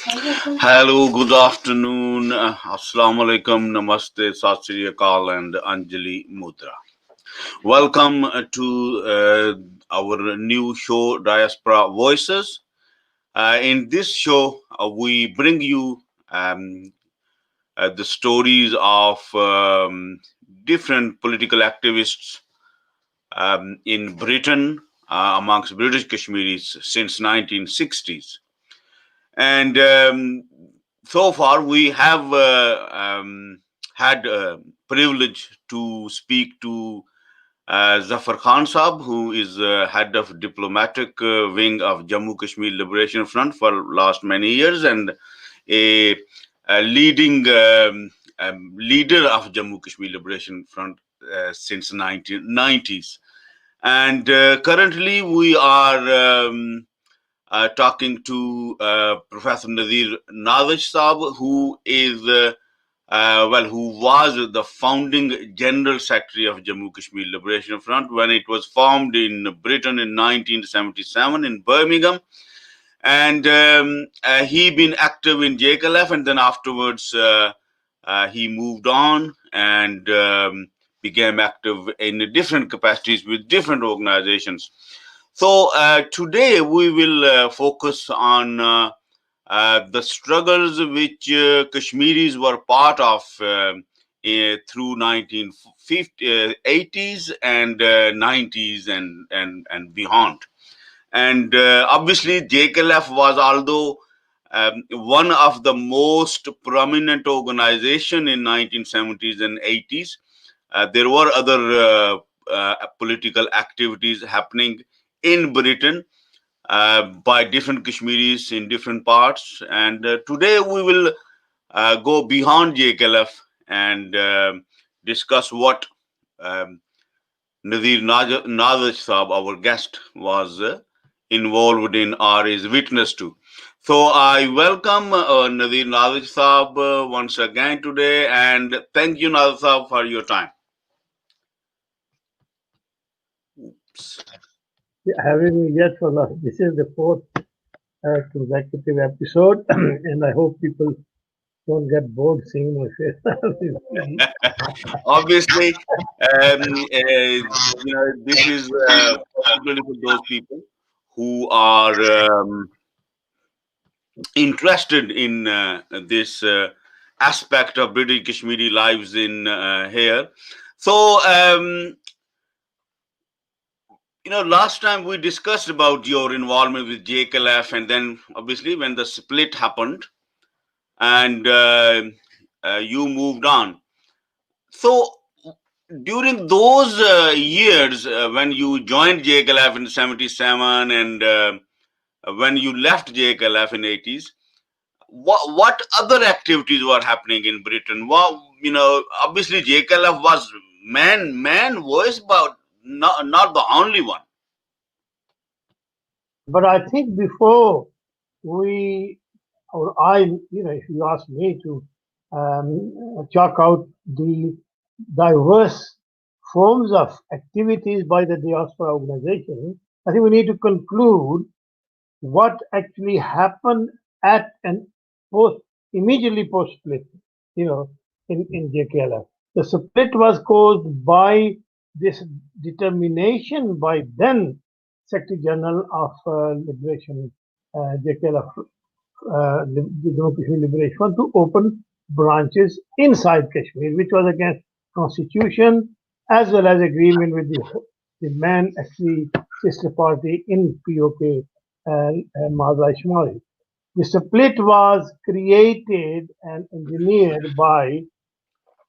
Hello, good afternoon. Assalamu alaikum, namaste, sat sri akal, and Anjali Mudra. Welcome to our new show, Diaspora Voices. In this show, we bring you the stories of different political activists in Britain amongst British Kashmiris since 1960s. And so far, we have had privilege to speak to Zafar Khan Saab, who is head of diplomatic wing of Jammu Kashmir Liberation Front for last many years and a, a leading leader of Jammu Kashmir Liberation Front since 1990s. And currently, we are talking to Professor Nazir Nazish Saab, who is who was the founding General Secretary of Jammu Kashmir Liberation Front when it was formed in Britain in 1977 in Birmingham. And he been active in JKLF, and then afterwards he moved on and became active in different capacities with different organizations. So today we will focus on the struggles which Kashmiris were part of through 1980s and 90s and beyond. And obviously, JKLF was, although one of the most prominent organization in 1970s and 80s, there were other political activities happening in Britain by different Kashmiris in different parts. And today we will go beyond JKLF and discuss what Nazir Nazish Saab, our guest, was involved in or is witness to. So I welcome Nazir Nazish Saab once again today, and thank you, Nazir Saab, for your time. Oops. Having me, yes, for this is the fourth consecutive episode, and I hope people don't get bored seeing my face. Obviously, this is particularly for those people who are interested in this aspect of British Kashmiri lives in here. So, last time we discussed about your involvement with JKLF, and then obviously when the split happened, and you moved on. So, during those years when you joined JKLF in 77 and when you left JKLF in 80s, what other activities were happening in Britain? Well, obviously JKLF was man voice, but not the only one. But I think before we, or I, if you ask me to chalk out the diverse forms of activities by the diaspora organization, I think we need to conclude what actually happened at and immediately post split, in JKLF. The split was caused by this determination by then Secretary General of Liberation, JKLF, the Jammu Kashmir Liberation Front, to open branches inside Kashmir, which was against constitution as well as agreement with the main actually sister party in POK, Mazai Shumari. The split was created and engineered by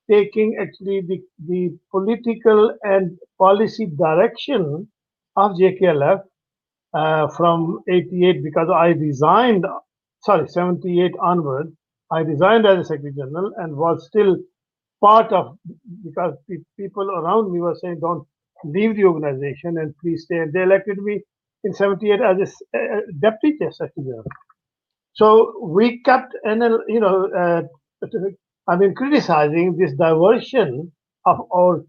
taking actually the political and policy direction of JKLF from 88, because I resigned, 78 onward, I resigned as a Secretary General and was still part of, because people around me were saying, don't leave the organization and please stay. And they elected me in 78 as a Deputy Secretary General. So we kept, criticizing this diversion of our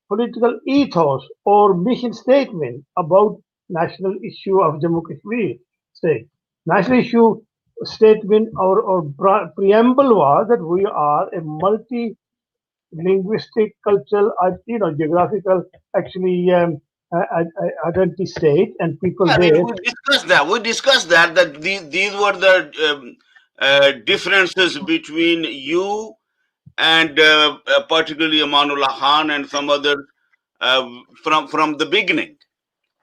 political ethos or mission statement about national issue of Jammu Kashmir state. National issue statement or preamble was that we are a multi-linguistic, cultural, geographical, actually identity state, and people Yeah, I mean, there. we discussed that. We discussed that these were the differences between you and particularly Amanullah Khan and some others uh, from the beginning,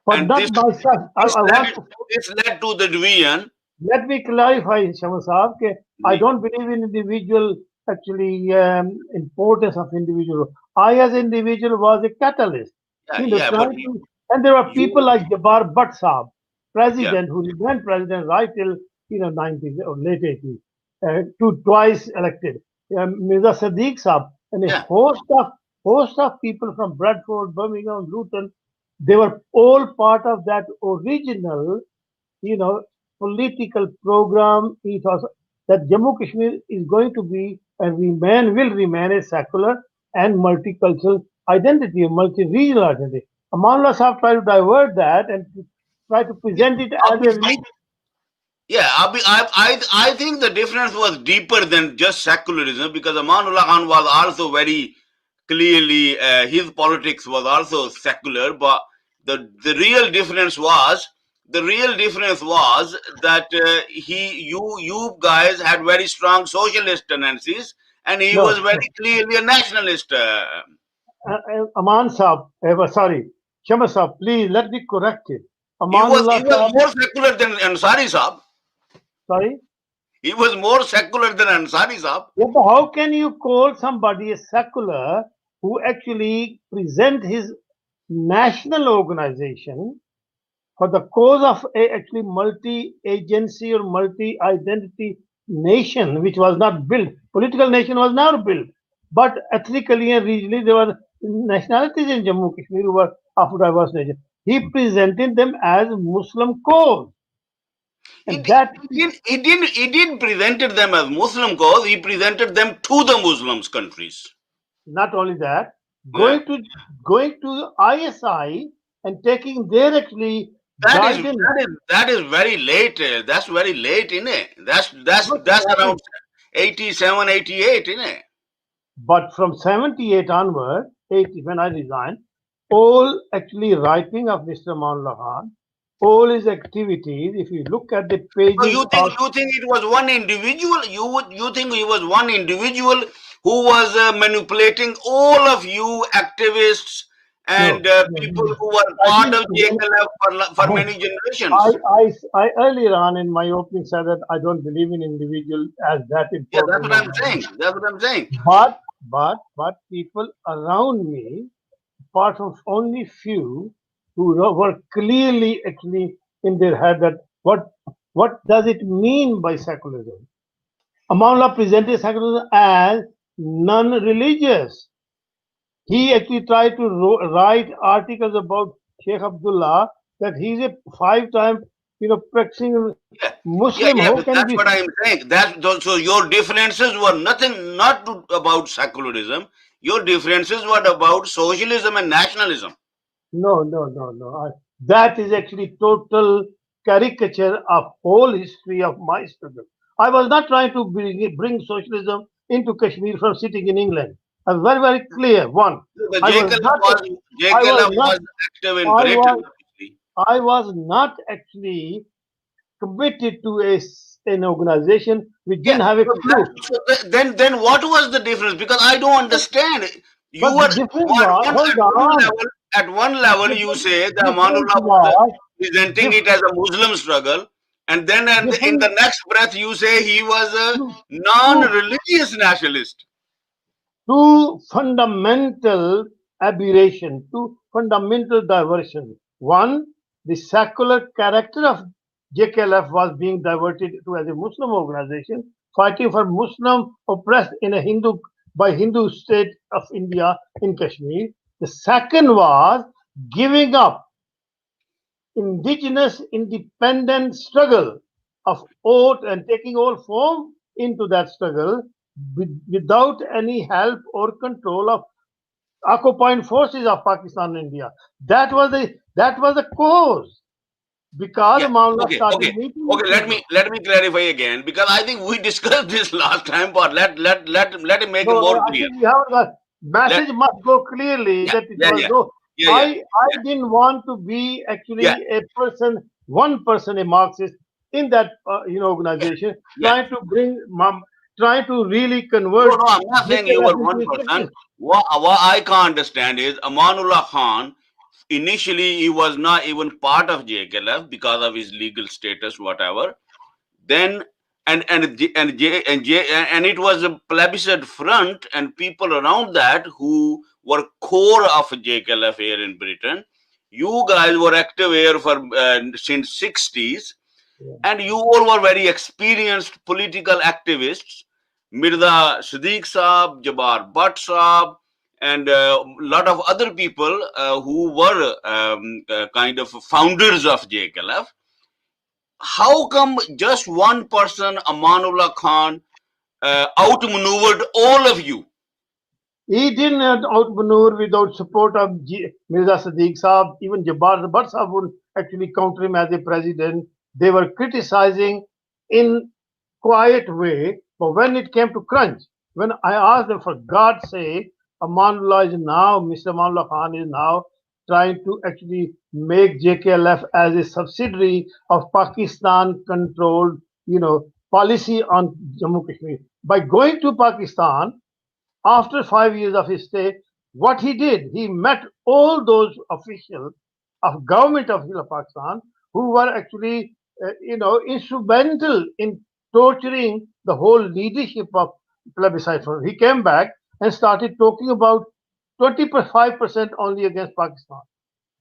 But and not myself. this I led want to this led to the division. let me clarify, Shams Saab, I don't believe in individual actually importance of individual. I, as individual, was a catalyst. Yeah, yeah, but Trying to, and there are people you, like Jabbar Bhatt Saab, yeah, president, who remained president right till 90s or late 80s, to twice elected. Mirza Sadiq Saab, and a yeah. host of people from Bradford, Birmingham, Luton. They were all part of that original you know, political program ethos that Jammu Kashmir is going to be and will remain a secular and multicultural identity, a multi-regional identity. Amanullah Sahib tried to divert that and to try to Yeah, present it as a I, yeah, I think the difference was deeper than just secularism because Amanullah Khan was also very clearly his politics was also secular, but the real difference was that you guys had very strong socialist tendencies, and he was no. very clearly a nationalist. Aman Sahib, sorry, Shama Sahib, please let me correct it. He Amanullah was Sahib, more secular than Ansari Saab. sorry. He was more secular than Ansari Saab. Yeah, but how can you call somebody a secular who actually present his national organization for the cause of a actually multi-agency or multi-identity nation, which was not built. Political nation was never built, but ethnically and regionally there were nationalities in Jammu Kashmir who were of diverse nature. He presented them as Muslim cause, He, and di- that he didn't presented them as Muslim cause. He presented them to the Muslims countries. not only that, Yeah. going to going to ISI and taking their actually That is guidance. that is very late. That's very late, innit? That's around 87, 88, innit? But from 78 onward, 80, when I resigned, all actually writing of Mr. Maulana Khan, all his activities, if you look at the So pages you of, think it was one individual? You think he was one individual who was manipulating all of you activists no, and no, people no. who were I part didn't, of JKLF for many generations? I earlier on in my opening said that I don't believe in individual as that Yeah, that's important what I'm organization. saying. That's what I'm saying. But people around me, apart from only few were clearly actually in their head that what does it mean by secularism? Amanullah presented secularism as non-religious. He actually tried to write articles about Sheikh Abdullah that he's a five-time, practicing Yeah, yeah, Muslim. yeah. How But can he that's be? what I'm saying. So your differences were nothing, not about secularism. Your differences were about socialism and nationalism. No, no, no, no. That is actually total caricature of whole history of my struggle. I was not trying to bring socialism into Kashmir from sitting in England. I'm very, very clear. One, The I was JKLF not, was I was JKLF not, was active in I Britain, was, obviously. I was not actually committed to an organization which Yeah. didn't have a So clue. then what was the difference? Because I don't understand. You But were the difference was, hold on, at one level you difference, say that difference Amanullah was was, presenting diff, it as a Muslim struggle, and then in the difference, next breath you say he was a two, two non-religious nationalist. two fundamental aberration, two fundamental diversion. One, the secular character of JKLF was being diverted to as a Muslim organization fighting for Muslim oppressed in a Hindu state of India in Kashmir. The second was giving up indigenous independent struggle of oath and taking all form into that struggle without any help or control of occupying forces of Pakistan and India. That was the cause. because Yeah. Amanullah Okay. started Okay. meeting with Okay. people. Let me clarify again, because I think we discussed this last time, but let him make it No, more I clear. think we haven't got Let message must go clearly Yeah. that it Yeah. was Yeah. no. Yeah. Yeah. I didn't want to be Yeah. actually a person, one person, a Marxist in that Yeah. organization, Yeah. trying to really No, convert no, I'm not saying you JKLF were into one a person. separatist. What I can't understand is Amanullah Khan. Initially, he was not even part of JKLF because of his legal status, whatever. Then and it was a plebiscite front and people around that who were core of JKLF here in Britain. You guys were active here for since 60s, Yeah. and you all were very experienced political activists. Mirza Siddiq Saab, Jabbar Bhatt Saab, and a lot of other people who were kind of founders of JKLF. How come just one person, Amanullah Khan, outmaneuvered all of you? He didn't outmaneuver without support of Mirza Sadiq Saab. Even Jabbar Bhatt Saab would actually counter him as a president. They were criticizing in quiet way, but when it came to crunch, when I asked them, for God's sake, Mr. Amanullah Khan is now trying to actually make JKLF as a subsidiary of Pakistan-controlled, policy on Jammu Kashmir. By going to Pakistan, after 5 years of his stay, what he did, he met all those officials of government of Pakistan who were actually, instrumental in torturing the whole leadership of plebiscite. He came back and started talking about 25% only against Pakistan.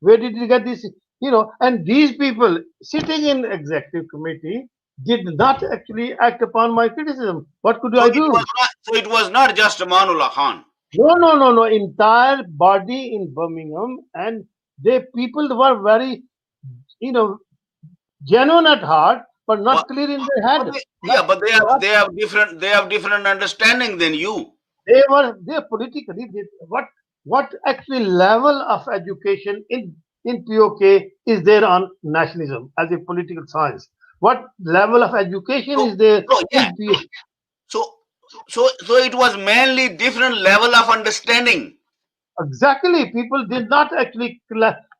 Where did he get this? And these people sitting in executive committee did not actually act upon my criticism. What could I do? It was not just Amanullah Khan. No, no, no, no. Entire body in Birmingham, and they people were very, you know, genuine at heart, but But, not clear in their head. yeah, but Not, they have different understanding than you. they politically. What actually level of education in POK is there on nationalism as a political science? What level of education So, is there yeah. in POK? So so it was mainly different level of understanding. Exactly. People did not actually,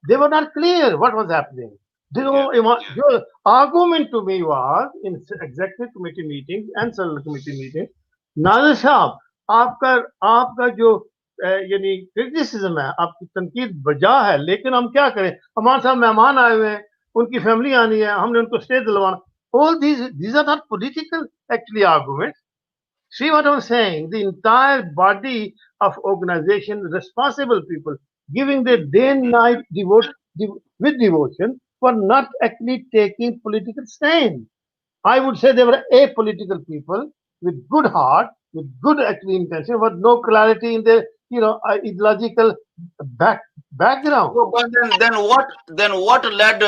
they were not clear what was happening. Yeah. The argument to me was in executive committee meetings and select committee meetings, Nazir साहब आपका आपका जो यानी criticism है आपकी तनकीद बजा है लेकिन हम क्या करें हमारे साथ मेहमान आए हुए हैं उनकी फैमिली आनी है हमने उनको स्टे दिलवाना all these are not political actually arguments. See what I'm saying? The entire body of organization, responsible people, giving their day and night with devotion, were not actually taking political stand. I would say they were apolitical people with good heart, with good actually intention, but no clarity in their, ideological background. So, but then what led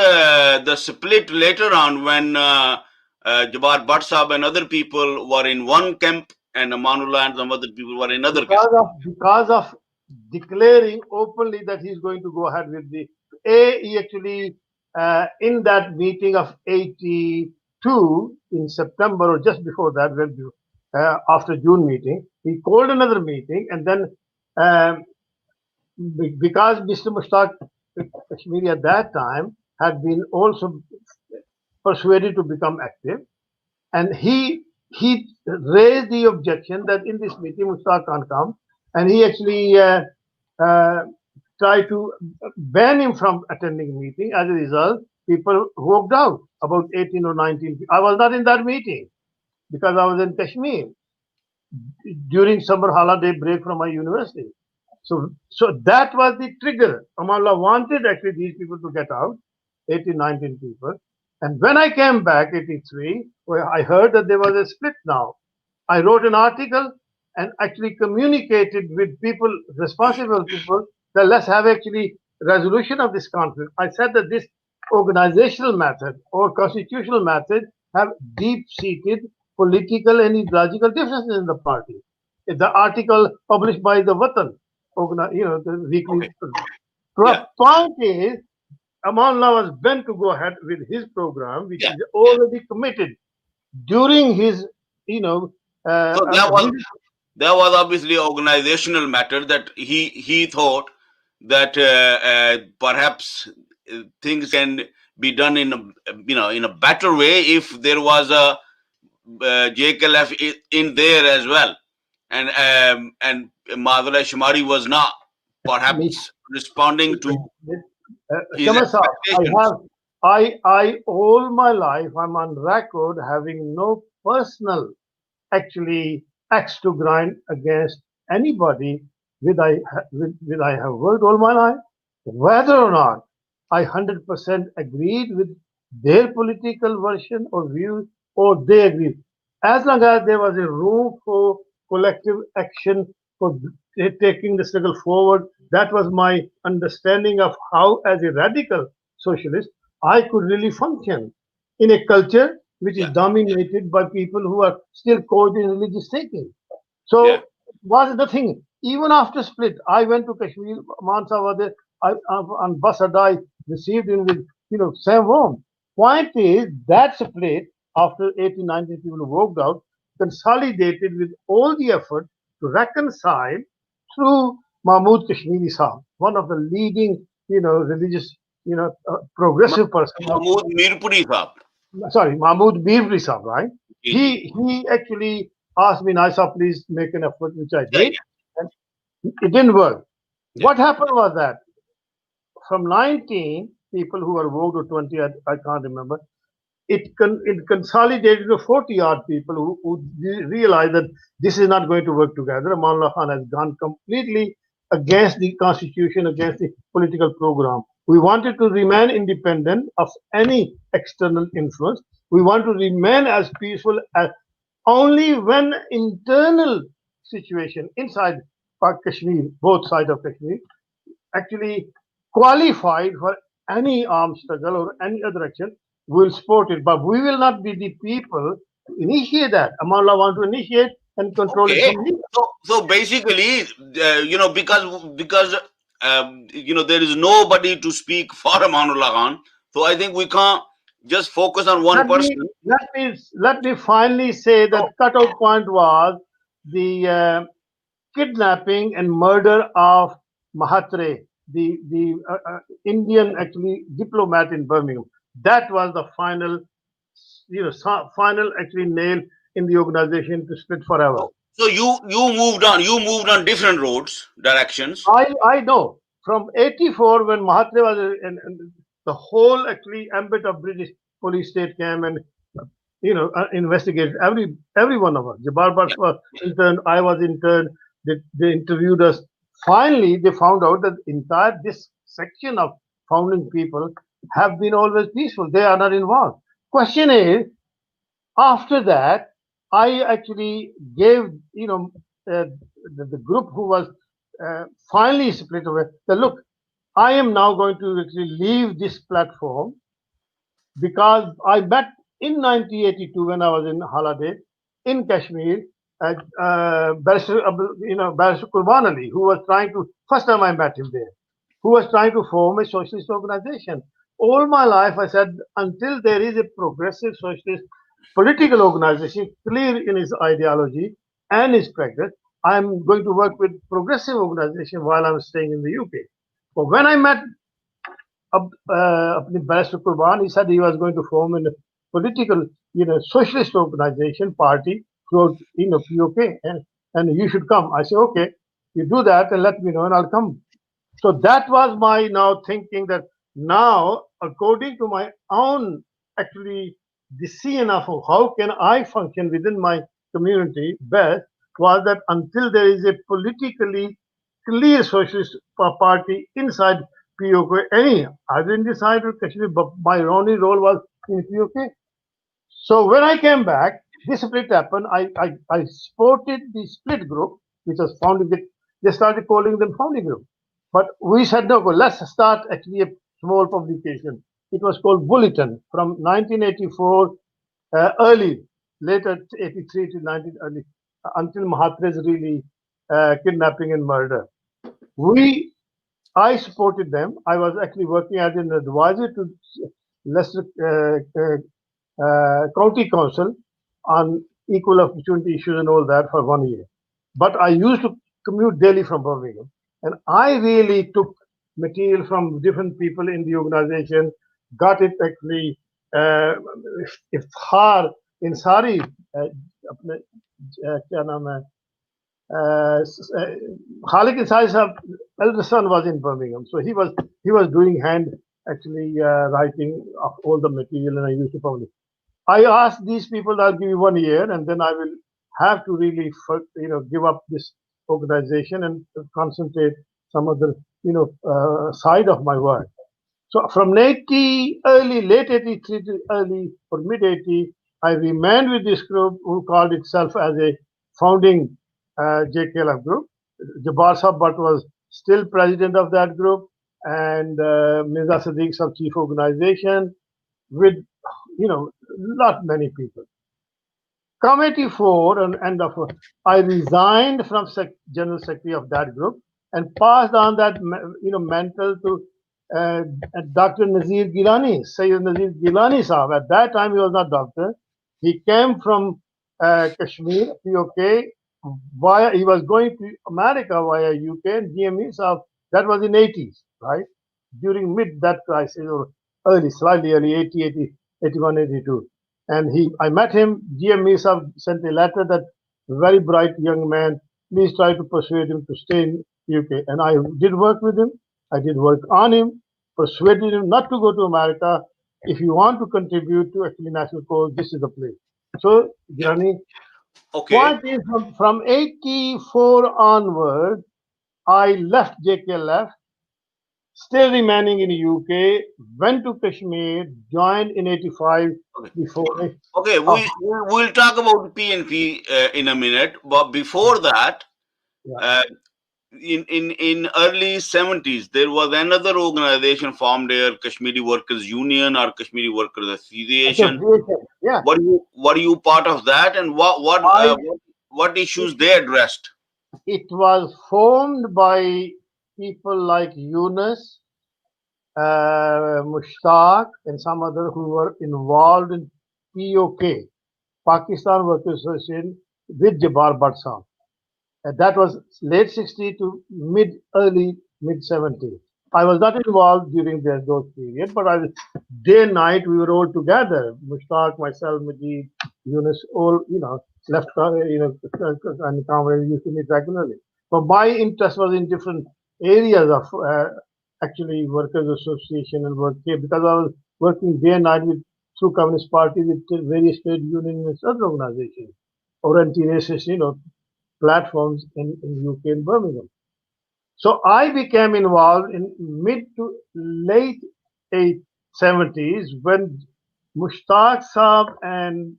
the split later on when Jabbar Bhatt Sahab and other people were in one camp and Amanullah and some other people were in other camp? Because of declaring openly that he's going to go ahead with he actually in that meeting of 82 in September or just before that after June meeting he called another meeting and then um, because Mr. Mushtaq Kashmiri at that time had been also persuaded to become active and he raised the objection that in this meeting Mushtaq can't come, and he actually uh, tried to ban him from attending the meeting. As a result, people walked out, about 18 or 19. I was not in that meeting because I was in Kashmir during summer holiday break from my university. So that was the trigger. Amallah wanted actually these people to get out, 18, 19 people. And when I came back, 83, where I heard that there was a split now, I wrote an article and actually communicated with people, responsible people, that let's have actually resolution of this conflict. I said that this organizational method or constitutional method have deep-seated political and ideological differences in the party. The article published by the Watan, the weekly. Okay. The Yeah. point is, Amanullah was bent to go ahead with his program, which Yeah. is already committed during his, you know, uh, So uh, re- there was obviously organizational matter that he thought that perhaps things can be done in a, in a better way if there was a JKLF in there as well, and Madhura Shimari was not perhaps responding to his Shams Saab, expectations. all my life, I'm on record having no personal actually axe to grind against anybody with I have worked all my life, whether or not I 100% agreed with their political version or view or they agreed. As long as there was a room for collective action for taking the struggle forward, that was my understanding of how, as a radical socialist, I could really function in a culture which is Yeah, dominated by people who are still caught in religious thinking. yeah. So was the thing. Even after split, I went to Kashmir. Mansa was there. On bus I received him with same warm. Point is that split after 18, 19 people walked out, consolidated with all the effort to reconcile through Mahmood Kashmiri Sahab, one of the leading religious progressive person of Mahmood Mirpuri Saab. sorry, Mahmood Birri Sahab, right? Ji, ji. He actually asked me, Naisa, please make an effort, which I Yeah, did, and it didn't work. yeah, What happened was that from 19 people who were voted, or 20, I can't remember, it consolidated to 40 odd people who realized that this is not going to work together. Amanullah Khan has gone completely against the constitution, against the political program. We wanted to remain independent of any external influence. We want to remain as peaceful as only when internal situation inside Kashmir, both sides of Kashmir, actually qualified for any armed struggle or any other action, we will support it. But we will not be the people to initiate that. Amallah want to initiate and control it okay. from here. So basically, because there is nobody to speak for Amanullah Khan. So I think we can't just focus on one Let me person. let me finally say So that cutout point was the kidnapping and murder of Mahatre, the Indian actually diplomat in Birmingham. That was the final, final actually nail in the organization to split forever. so you moved on. You moved on different roads, directions. I know from '84 when Mahatre was and the whole actually ambit of British police state came and investigated every one of us. Jabbar Yeah. Bhatt was interned. I was interned. They interviewed us. Finally, they found out that entire this section of founding people have been always peaceful. They are not involved. Question is, after that, I actually gave uh, the group who was finally split away. That look, I am now going to actually leave this platform because I met in 1982 when I was in holiday in Kashmir, Barrister, Barrister Qurban Ali, who was trying to, first time I met him there, who was trying to form a socialist organization. All my life, I said, until there is a progressive socialist political organization clear in its ideology and its practice, I'm going to work with progressive organization while I'm staying in the UK. But when I met अपने Barrister Qurban, he said he was going to form a political, socialist organization party throughout, POK, and you should come. I said, okay, you do that and let me know, and I'll come. So that was my now thinking that now, according to my own actually decision of how can I function within my community best, was that until there is a politically clear socialist party inside POK, any either in this side or Kashmir, but my only role was in POK. So when I came back, this split happened. I supported the split group, which was founding. They started calling them founding group. But we said, no, well, let's start actually a small publication. It was called Bulletin from 1984, early, later 83 to 19, early, until Mahatre's really kidnapping and murder. We I supported them. I was actually working as an advisor to Leicester County Council on equal opportunity issues and all that for 1 year. But I used to commute daily from Birmingham, and I really took material from different people in the organization, got it actually uh, इफ्तार इन सारी अपने क्या नाम है Khalid Insari Sahab, elder son was in Birmingham, so he was doing hand actually writing of all the material, and I used to publish. I asked these people that I'll give you 1 year, and then I will have to really, give up this organization and concentrate some other, side of my work. So from 80, late 83 to early or mid 80, I remained with this group who called itself as a founding JKLF group. Jabbar Sahab Bhatt was still president of that group, and Mirza Sadiq Sahab chief organization with, not many people. Come 84 and end of, I resigned from general secretary of that group and passed on that, mantle to uh, Dr. Nazir Gilani, Sayyid Nazir Gilani Sahab. At that time, he was not doctor. He came from Kashmir, POK, he was going to America via UK and GME Sahab. That was in 80s, right? During mid that crisis or slightly early, 80, 80, 81, 82. And I met him. GM Misa sent a letter that very bright young man, please try to persuade him to stay in UK. And I did work with him. I did work on him, persuaded him not to go to America. If you want to contribute to actually national cause, this is the place. So, Yeah. Girani, Okay. point is from 84 onward, I left JKLF, still remaining in UK, went to Kashmir, joined in 85 Okay. before it. Okay. Oh, We'll talk about PNP in a minute, but before that, yeah. uh, in early 70s, there was another organization formed there, Kashmiri Workers Union or Kashmiri Workers Association. Association. Yeah. Were you part of that, and I what it, issues they addressed? it was formed by people like Yunus, Mushtaq, and some other who were involved in POK, Pakistan Workers Association, with Jabbar Bhatt Sahab. And that was late 60 to early mid 70s. I was not involved during those period, but I was day and night we were all together. Mushtaq, myself, Majid, Yunus, all left and Kamran used to meet regularly. But my interest was in different areas of actually workers association and work here because I was working day and night with through Communist Party with various trade unions and other organizations or anti-racist, platforms in UK and Birmingham. So I became involved in mid to late 70s when Mushtaq Saab and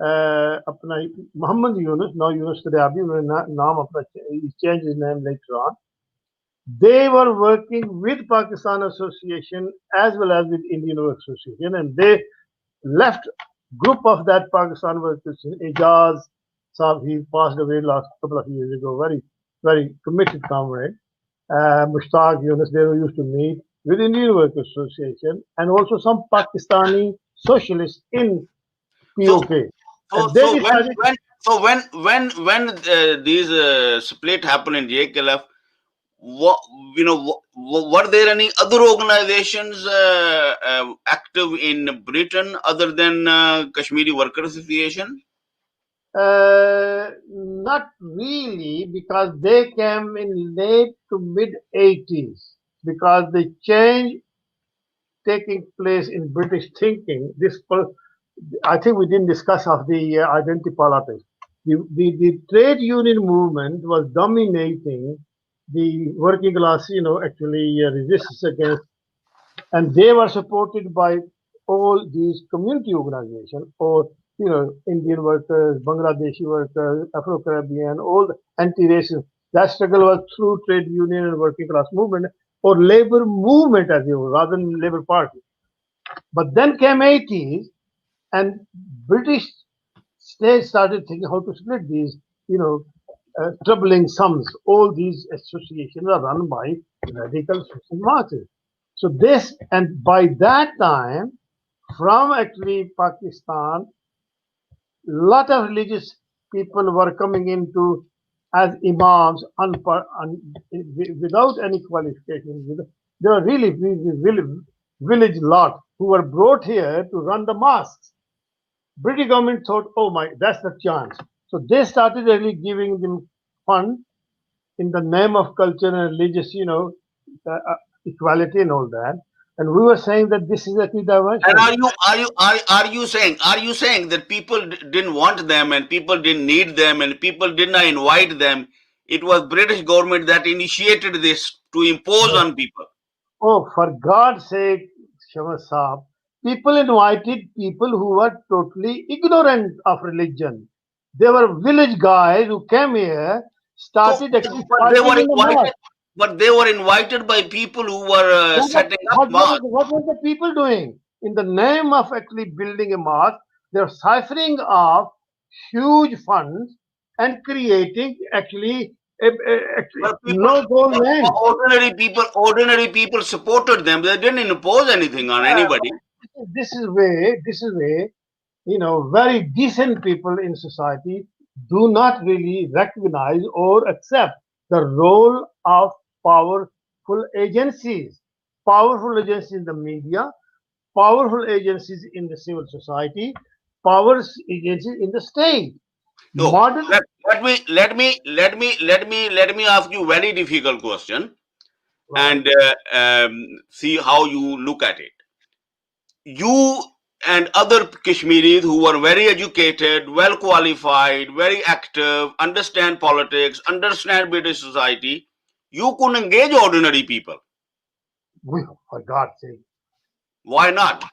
अपना Muhammad Yunus, now Yunus Tadabi, नाम अपना he changed his name later on. They were working with Pakistan Association as well as with Indian Work Association, and they left group of that Pakistan Workers. Ijaz Saab, he passed away last couple of years ago. Very, very committed comrade. Mushtaq Yunus, they used to meet with Indian Workers Association and also some Pakistani socialists in So POK. so And they so when decided when so when these split happened in JKLF, what were there any other organizations active in Britain other than Kashmiri Workers Association? not really because they came in late to mid 80s because the change taking place in British thinking. I think we didn't discuss of the identity politics. The trade union movement was dominating the working class, actually resistance against, and they were supported by all these community organizations or Indian workers, Bangladeshi workers, Afro Caribbean, all the anti-racist. That struggle was through trade union and working class movement or labor movement as you rather than labor party. But then came 80s and British states started thinking how to split these, troubling sums. All these associations are run by radical social marches. So this, and by that time, from actually Pakistan, lot of religious people were coming into as imams without any qualification. They were really village lot who were brought here to run the mosques. British government thought, oh my, that's the chance. So they started really giving them fund in the name of culture and religious, equality and all that. And we were saying that this is actually And diversion. are you saying that people didn't want them and people didn't need them and people did not invite them? It was British government that initiated this to impose on people. Oh, for God's sake, Shams Saab, people invited people who were totally ignorant of religion. They were village guys who came here, So, started actually but they were fighting in the mosque. invited, by people who were setting up mosques. What were the people doing? In the name of actually building a mosque, they're siphoning off huge funds and creating actually But people, no goal but land. ordinary people supported them. They didn't impose anything on Yeah, anybody. this is way, very decent people in society do not really recognize or accept the role of powerful agencies, powerful agencies in the media, powerful agencies in the civil society, powers agencies in the state. No, Modern, let me ask you a very difficult question right? and see how you look at it. You and other Kashmiris who were very educated, well qualified, very active, understand politics, understand British society, you couldn't engage ordinary people. For God's sake, Why not?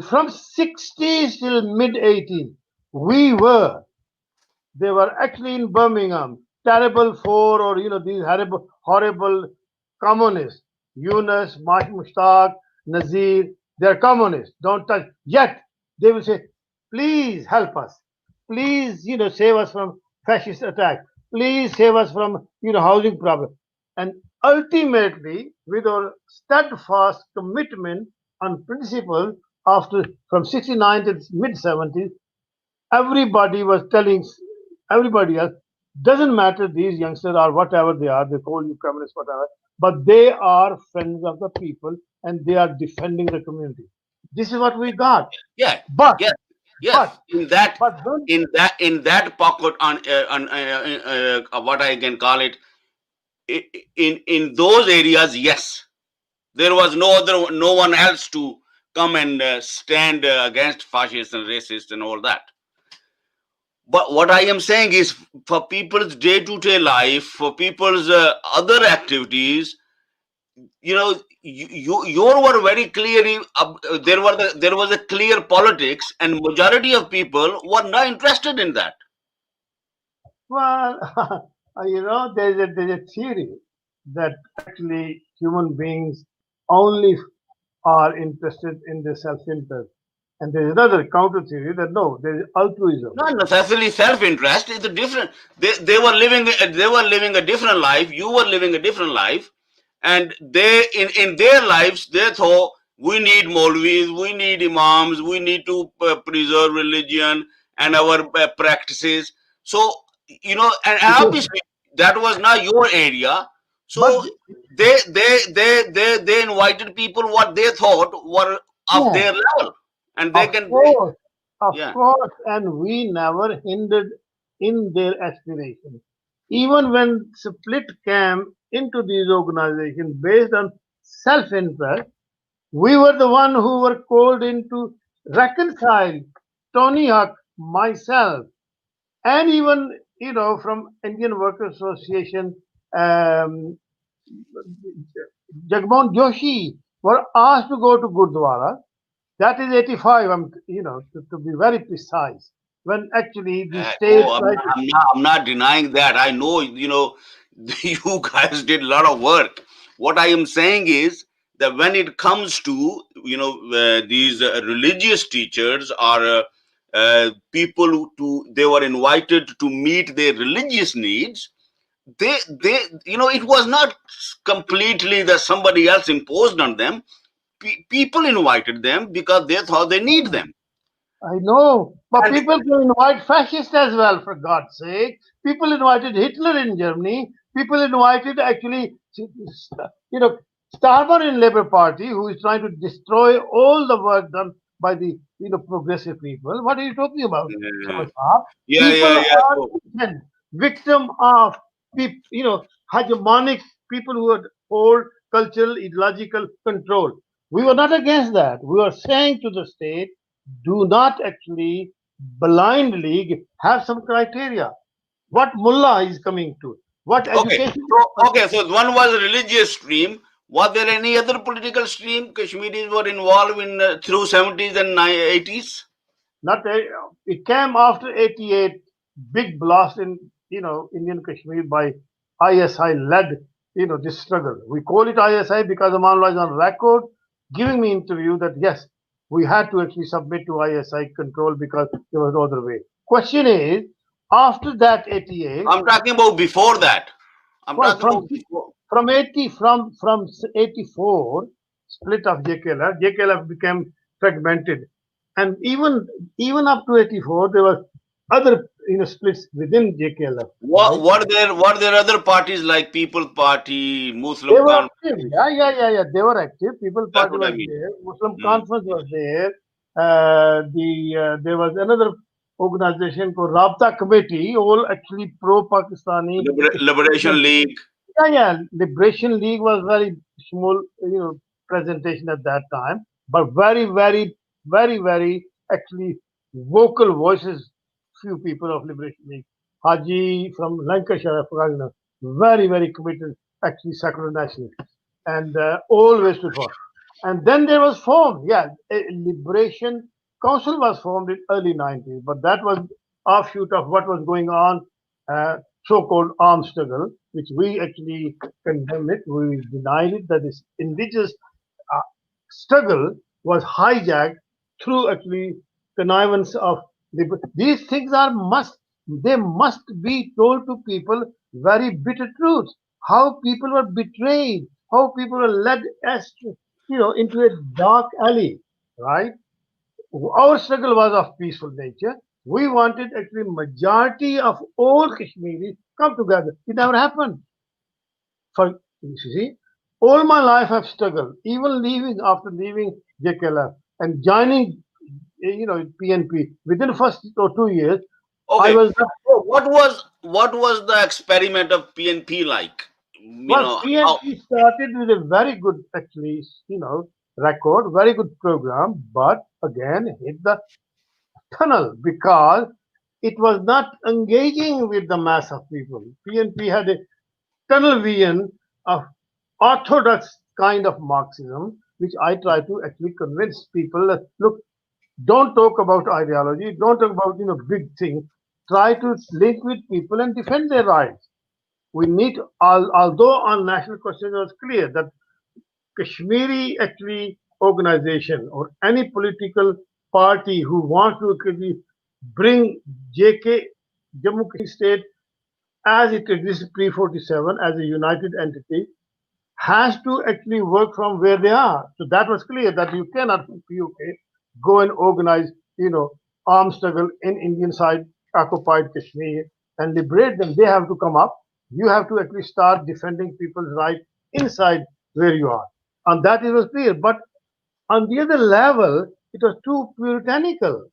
from 60s till mid 80s, we were. They were actually in Birmingham, terrible four or these horrible communists. Yunus, Mushtaq, Nazir, they're communists. Don't touch. Yet they will say, please help us. Please, save us from fascist attack. Please save us from housing problem. And ultimately, with our steadfast commitment on principle, after from 69 to mid 70s, everybody was telling everybody else, doesn't matter these youngsters are whatever they call you communists, whatever, but they are friends of the people and they are defending the community. This is what we got. Yeah, But, yes, yes. but, In that, but when, pocket what I can call it, in those areas, yes, there was no one else to come and stand against fascists and racists and all that. But what I am saying is, for people's day-to-day life, for people's other activities, you were very clearly there was a clear politics, and majority of people were not interested in that. well, there's a theory that actually human beings only are interested in their self-interest. And there's another counter theory that no, there is altruism. Not necessarily self-interest. It's a different. They were living a different life. You were living a different life, and in their lives they thought we need Maulvis, we need imams, we need to preserve religion and our practices. So and obviously that was not your area. But So they invited people what they thought were of yeah, their level, and they of can course, of yeah. course, and we never hindered in their aspirations. Even when split came into these organizations based on self-interest, we were the one who were called in to reconcile. Tony Huck, myself, and even from Indian Workers Association, um, Jagmohan Joshi were asked to go to Gurdwara. That is 85. To be very precise. When actually the state Oh, tried to, I'm not denying that. I know, you guys did a lot of work. What I am saying is that when it comes to, these religious teachers or people they were invited to meet their religious needs, they, it was not completely that somebody else imposed on them. People invited them because they thought they need them. I know, but And people can invite fascists as well, for God's sake. People invited Hitler in Germany. People invited actually, you know, Starmer in Labour Party, who is trying to destroy all the work done by the progressive people. What are you talking about? uh, Shams Saab? yeah, People yeah, yeah. are So, victim of hegemonic people who would hold cultural, ideological control. We were not against that. We were saying to the state, do not actually blindly have some criteria. What mullah is coming to, what okay, education. so one was a religious stream. Was there any other political stream Kashmiris were involved in through 70s and 80s? Not it came after 88, big blast in Indian Kashmir by ISI led this struggle. We call it ISI because Amanullah is on record giving me interview that yes, we had to actually submit to ISI control because there was no other way. Question is, after that 88, I'm talking about before that. I'm well, talking about before. from 80 from 84 split of JKLF, JKLF became fragmented, and even up to 84 there was other splits within JKLF, right? Were there other parties like People Party, They Muslim were active, Conference? yeah. They were active. People That's Party what I was mean. there. Muslim Hmm. Conference was there. There was another organization called Rabta Committee, all actually pro-Pakistani. Liberation League. Yeah. Liberation League was very small, presentation at that time, but very actually vocal voices. Few people of Liberation League, Haji from Lancashire, I forgot his name, very committed, actually secular nationalist, and always before. And then there was formed, yeah, a Liberation Council was formed in early 90s, but that was offshoot of what was going on, uh, so-called armed struggle, which we actually condemn it. We denied it that this indigenous uh, struggle was hijacked through actually connivance of these things are must they must be told to people very bitter truths. How people were betrayed, how people were led as into a dark alley, right? Our struggle was of peaceful nature. We wanted actually majority of all Kashmiris come together. It never happened. For you see, all my life I've struggled. Even leaving JKLF and joining, PNP within the first or 2 years, I Okay. was not. So what was the experiment of PNP like? Well, How? PNP started with a very good, actually, record, very good program, but again hit the tunnel because it was not engaging with the mass of people. PNP had a tunnel vision of orthodox kind of Marxism, which I try to actually convince people that look, don't talk about ideology, don't talk about big things. Try to link with people and defend their rights. We need, although on national question it was clear that Kashmiri actually organization or any political party who wants to actually bring JK Jammu Kashmir state as it exists pre 47 as a united entity has to actually work from where they are. So that was clear that you cannot from PUK go and organize, armed struggle in Indian side occupied Kashmir and liberate them. They have to come up. You have to actually start defending people's right inside where you are. And that it was clear. But on the other level, it was too puritanical.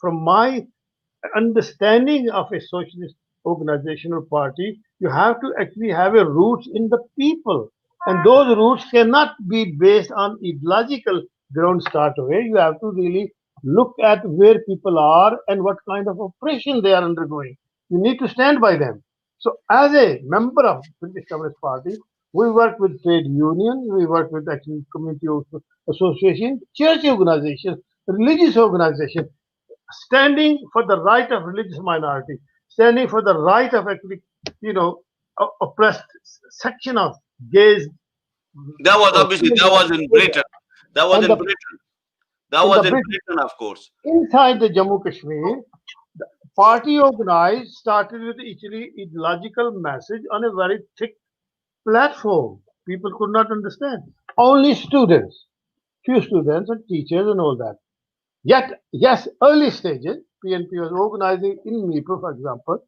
From my understanding of a socialist organization or party, you have to actually have a roots in the people. And those roots cannot be based on ideological ground start away. You have to really look at where people are and what kind of oppression they are undergoing. You need to stand by them. So as a member of British Communist Party, we work with trade unions, we work with actually community association, church organizations, religious organizations, standing for the right of religious minority, standing for the right of actually, oppressed section of gays That was or obviously that female was in Britain. That was and in the Britain. That in the was in Brit Britain, of course. inside the Jammu Kashmir, Party organized started with actually ideological message on a very thick platform. People could not understand. Only students, few students and teachers and all that. Yet, yes, early stages, PNP was organizing in Mirpur, for example,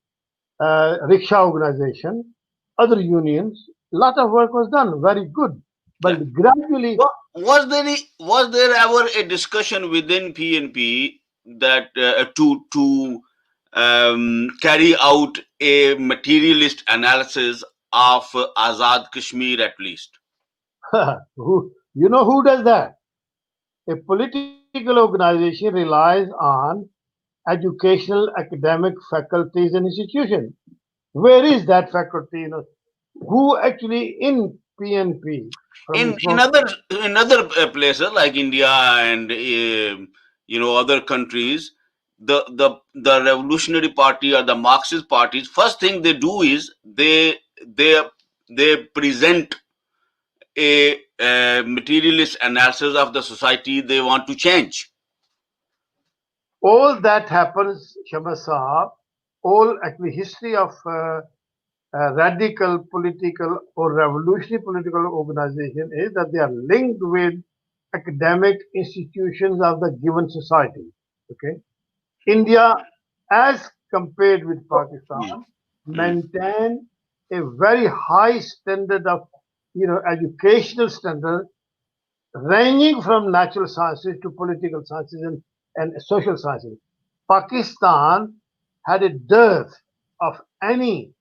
rickshaw organization, other unions. A lot of work was done, very good. Yeah. But gradually, Was there ever a discussion within PNP that to carry out a materialist analysis of Azad Kashmir at least? who does that? A political organization relies on educational, academic faculties and institutions. Where is that faculty? Who actually in PNP In from other places like India and other countries, the Revolutionary Party or the Marxist parties, first thing they do is they they present a materialist analysis of the society they want to change. all that happens, Shams Saab, all actually history of radical political or revolutionary political organization is that they are linked with academic institutions of the given society. Okay, India, as compared with Mm, Pakistan, mm, maintain a very high standard of educational standard ranging from natural sciences to political sciences and social sciences. Pakistan had a dearth of any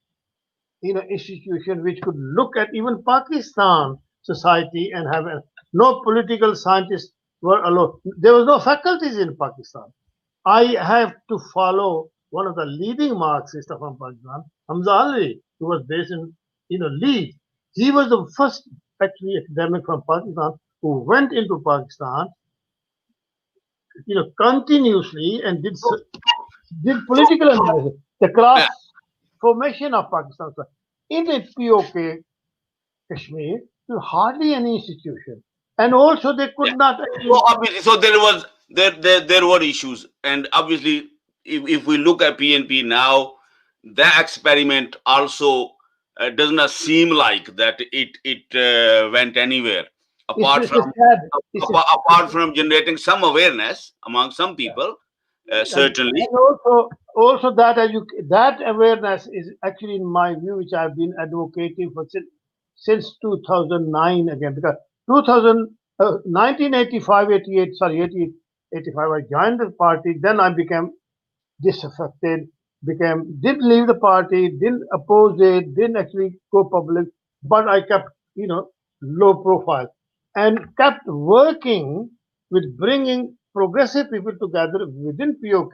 institution which could look at even Pakistan society and have no political scientists were allowed. There was no faculties in Pakistan. I have to follow one of the leading Marxists from Pakistan, Hamza Ali, who was based in Leeds. He was the first actually academic from Pakistan who went into Pakistan, continuously and did so political analysis, the class yeah, formation of Pakistan. So in the POK Kashmir, there was hardly any institution, and also they yeah. could not So actually. obviously, so there were issues, and obviously, if we look at PNP now, the experiment also does not seem like that it went anywhere, apart It's a from sad. It's a, apart from generating some awareness among some people, certainly. and also that awareness is actually in my view which I've been advocating for since 2009 again, because 2000 1985 88 sorry 88 85 I joined the party, then I became disaffected, became didn't leave the party, didn't oppose it, didn't actually go public, but I kept low profile and kept working with bringing progressive people together within POK,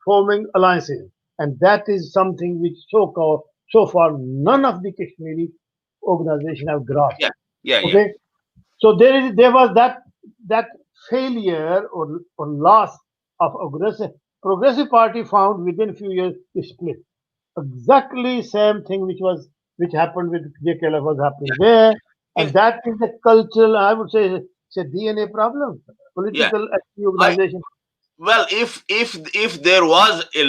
forming alliances, and that is something which so far none of the Kashmiri organization have grasped. Yeah, yeah, yeah, Okay, so there was that failure or loss of progressive party found within few years to split. Exactly same thing which happened with JKLF was happening there, yeah. and that is the cultural, I would say, it's a DNA problem. Yeah. Political active I organization. Well, if there was a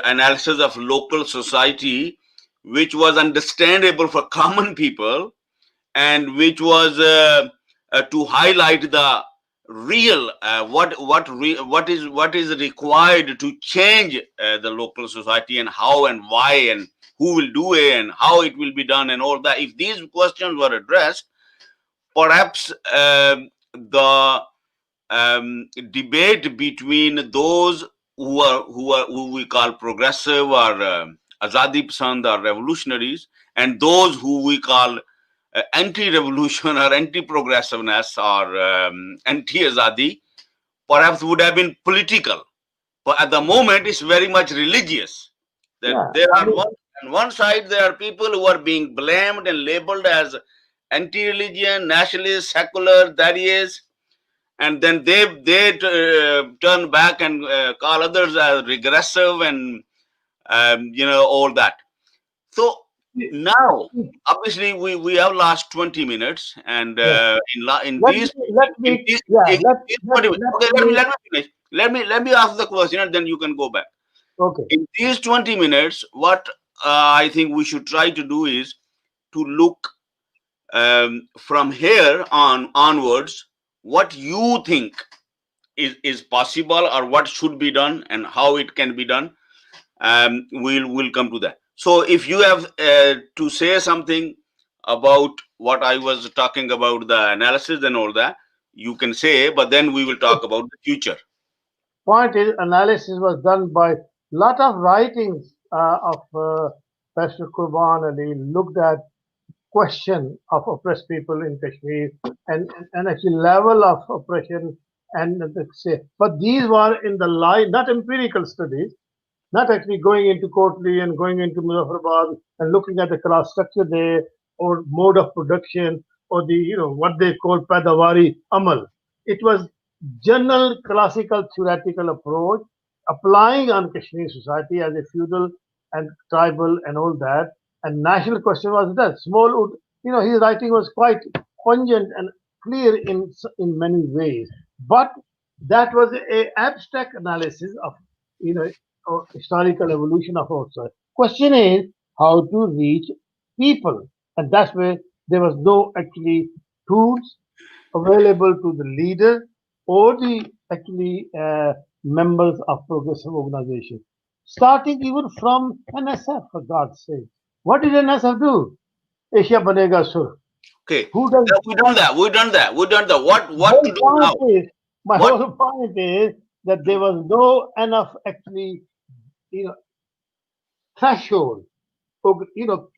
analysis of local society which was understandable for common people, and which was to highlight the real what is required to change the local society, and how and why and who will do it and how it will be done and all that. If these questions were addressed, perhaps the debate between those who we call progressive or Azadi Pasand or revolutionaries, and those who we call anti-revolution or anti-progressiveness or anti-Azadi, perhaps would have been political. But at the moment, it's very much religious. That Yeah, there I are mean, on one side there are people who are being blamed and labeled as anti-religion, nationalist, secular, that is, and then they turn back and call others as regressive and all that. So now, obviously, we have last 20 minutes, and Yeah. in Let me, these let in me, these, yeah, in let, these let, 20 minutes, let okay, me, let me finish. Let me ask the question, and then you can go back. okay. In these 20 minutes, what I think we should try to do is to look from here on onwards what you think is possible, or what should be done, and how it can be done. We'll come to that. So if you have to say something about what I was talking about, the analysis and all that, you can say, but then we will talk about the future. Point is, analysis was done by lot of writings of Pastor Qurban Ali looked at question of oppressed people in Kashmir and actually level of oppression and say, but these were in the line, not empirical studies, not actually going into Kotli and going into Muzaffarabad and looking at the class structure there or mode of production or the what they call Padavari Amal. It was general classical theoretical approach applying on Kashmir society as a feudal and tribal and all that. And national question was that small, his writing was quite pungent and clear in many ways. But that was a abstract analysis of you know or historical evolution of our soil. Question is how to reach people, and that's where there was no actually tools available to the leader or the actually members of progressive organization. Starting even from NSF, for God's sake. What did NSF do? Asia Banega Sur. Okay, Who does? we done that. We done that. We done that. What to Whole do now? point is, my What? whole point is that there was no enough actually, you know, threshold for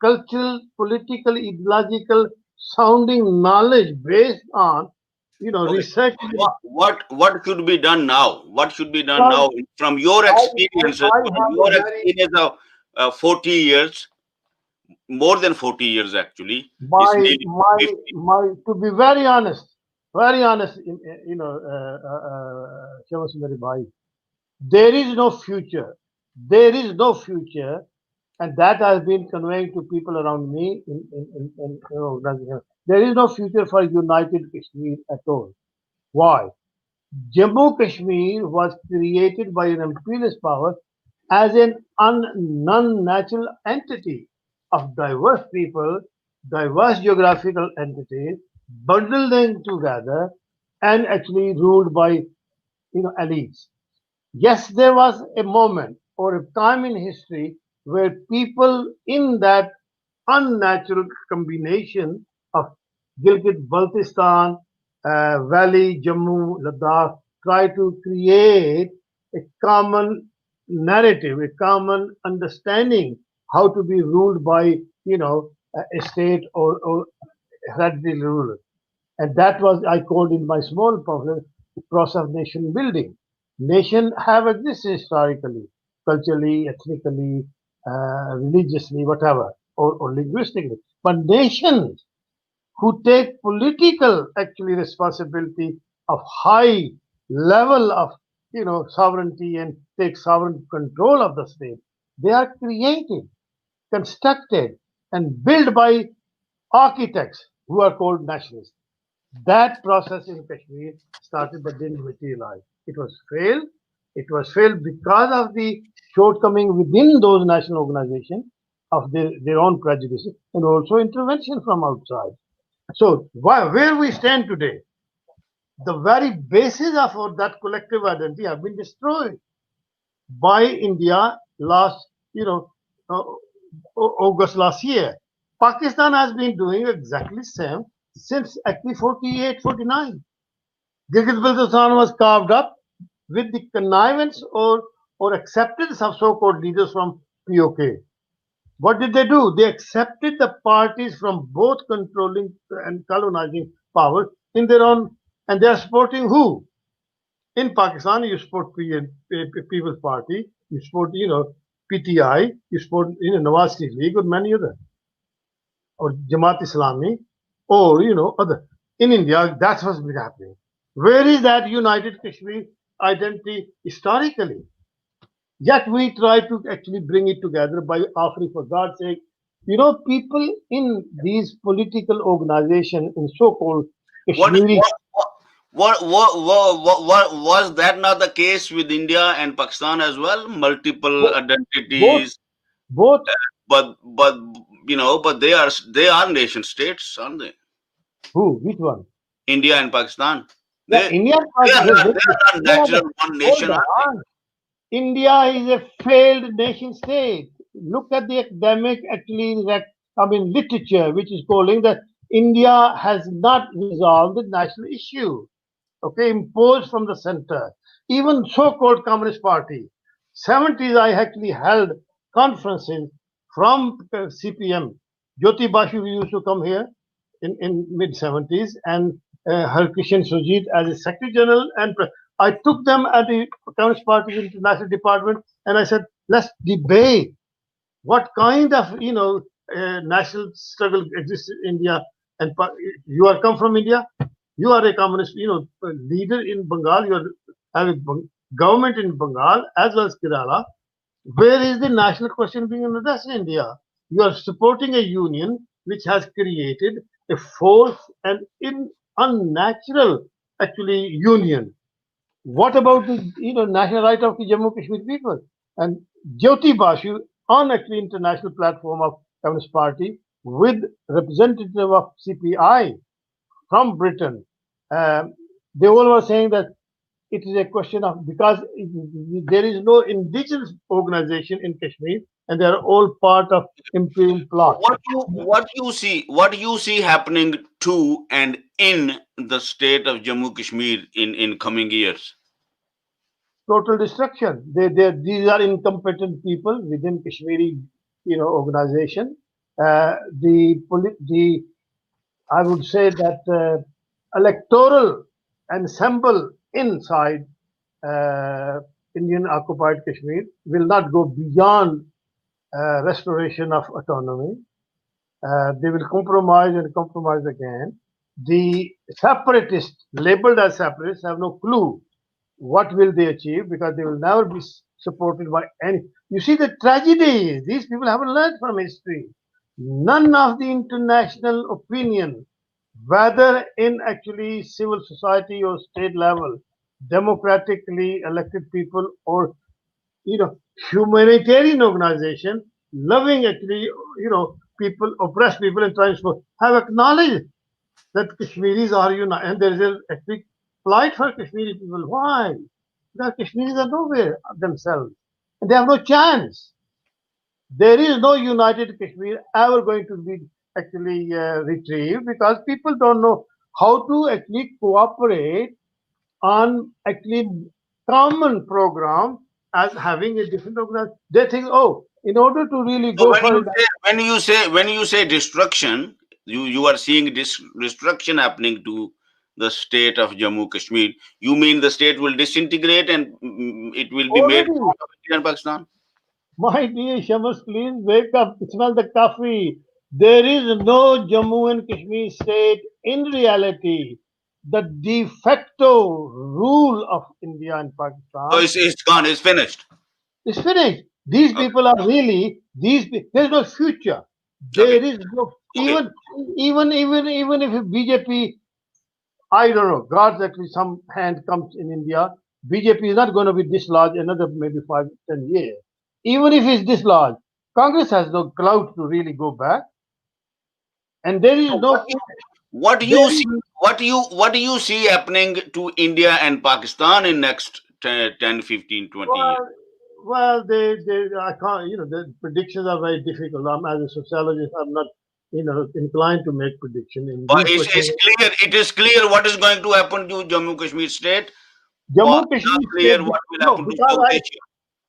cultural, political, ideological sounding knowledge based on Okay. research. What should be done now? What should be done Well, now from your I, experiences, I from have a your very experience of 40 years, more than 40 years actually. It's my nearly my 50. my to be very honest, Shams Rehman, there is no future. There is no future, and that has been conveying to people around me organization. There is no future for United Kashmir at all. Why? Jammu Kashmir was created by an imperialist power as an non-natural entity of diverse people, diverse geographical entities, bundled them together and actually ruled by elites. Yes, there was a moment or a time in history where people in that unnatural combination of Gilgit-Baltistan, Valley, Jammu, Ladakh try to create a common narrative, a common understanding how to be ruled by a state or hereditary ruler. And that was I called in my small problem process of nation building. Nation have existed historically, culturally, ethnically, religiously, whatever, or linguistically. But nations who take political actually responsibility of high level of sovereignty and take sovereign control of the state, they are created, constructed, and built by architects who are called nationalists. That process in Kashmir started but didn't materialize. It was failed. It was failed because of the shortcoming within those national organizations of their own prejudices and also intervention from outside. So where we stand today, the very basis of that collective identity have been destroyed by India last, uh, August last year. Pakistan has been doing exactly same since actually 48, 49. Gilgit-Baltistan was carved up with the connivance or acceptance of so-called leaders from POK. What did they do? They accepted the parties from both controlling and colonizing powers in their own, and they are supporting who? In Pakistan, you support People's Party, you support, PTI, you support, Nawaz Sharif League, or many other, or Jamaat Islami, or, other. In India, that's what's been happening. Where is that United Kashmir identity historically? Yet we try to actually bring it together by offering, for God's sake, People in these political organizations in so-called What Kashmiri, what what was that not the case with India and Pakistan as well? Multiple bo- both, identities, both, but but they are nation states, aren't they? who, which one? India and Pakistan. Yeah, They India, they are not they are not they are natural one hold nation, are they? on. India is a failed nation state. Look at the academic, actually, literature, which is calling that India has not resolved the national issue, okay, imposed from the center. Even so-called Communist Party. 70s, I actually held conferences from CPM. Jyoti Basu used to come here in mid 70s, and Harkishan Sujit as a Secretary General, and I took them at the Communist Party International Department, and I said, let's debate what kind of national struggle exists in India. And you are come from India, you are a communist leader in Bengal, you are having government in Bengal as well as Kerala. Where is the national question being addressed in India? You are supporting a union which has created a false and unnatural actually union. What about the national right of the Jammu Kashmir people? And Jyoti Basu on actually international platform of Communist Party with representative of CPI from Britain, um, they all were saying that it is a question of because there is no indigenous organization in Kashmir and they are all part of imperial plot. What you see happening to and in the state of Jammu Kashmir in coming years? Total destruction. These are incompetent people within Kashmiri, organization. The I would say that electoral ensemble inside Indian occupied Kashmir will not go beyond restoration of autonomy. They will compromise and compromise again. The separatists, labeled as separatists, have no clue what will they achieve because they will never be supported by any. You see, the tragedy is these people haven't learned from history. None of the international opinion, whether in actually civil society or state level, democratically elected people or you know humanitarian organization, loving actually people, oppressed people, and trying to have acknowledged that Kashmiris are united, and there is a big plight for Kashmiri people. Why? Because Kashmiris are nowhere themselves, and they have no chance. There is no united Kashmir ever going to be actually retrieved because people don't know how to actually cooperate on actually common program as having a different organization. They think, oh, in order to really So go for it, when you say destruction, you are seeing this destruction happening to the state of Jammu Kashmir. You mean the state will disintegrate and it will be made already. part of India and Pakistan? My dear Shams, please wake up, smell the coffee. There is no Jammu and Kashmir state in reality. The de facto rule of India and So Pakistan it's gone. It's finished. is finished. These Okay. people are really there's no future. Okay. There is no Okay. even if BJP, I don't know, God's actually some hand comes in India, BJP is not going to be dislodged another maybe 5, 10 years. Even if it's dislodged, Congress has no clout to really go back, and there is So no what there you is see what do you see happening to India and Pakistan in next 10, 15, 20 years? well, they I can't the predictions are very difficult. As a sociologist, I'm not inclined to make prediction in But these it's questions. clear. It is clear what is going to happen to Jammu Kashmir state, Jammu but not Kashmir clear state, what will no, happen to South Asia.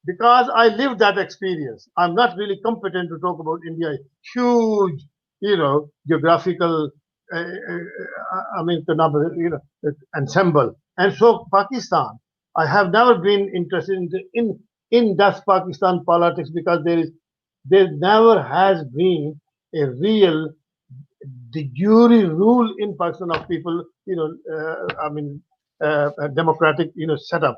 because I lived that experience. I'm not really competent to talk about India. Huge, geographical, ensemble. And so Pakistan, I have never been interested in that Pakistan politics because there never has been a real de jure rule in Pakistan of people, a democratic, setup.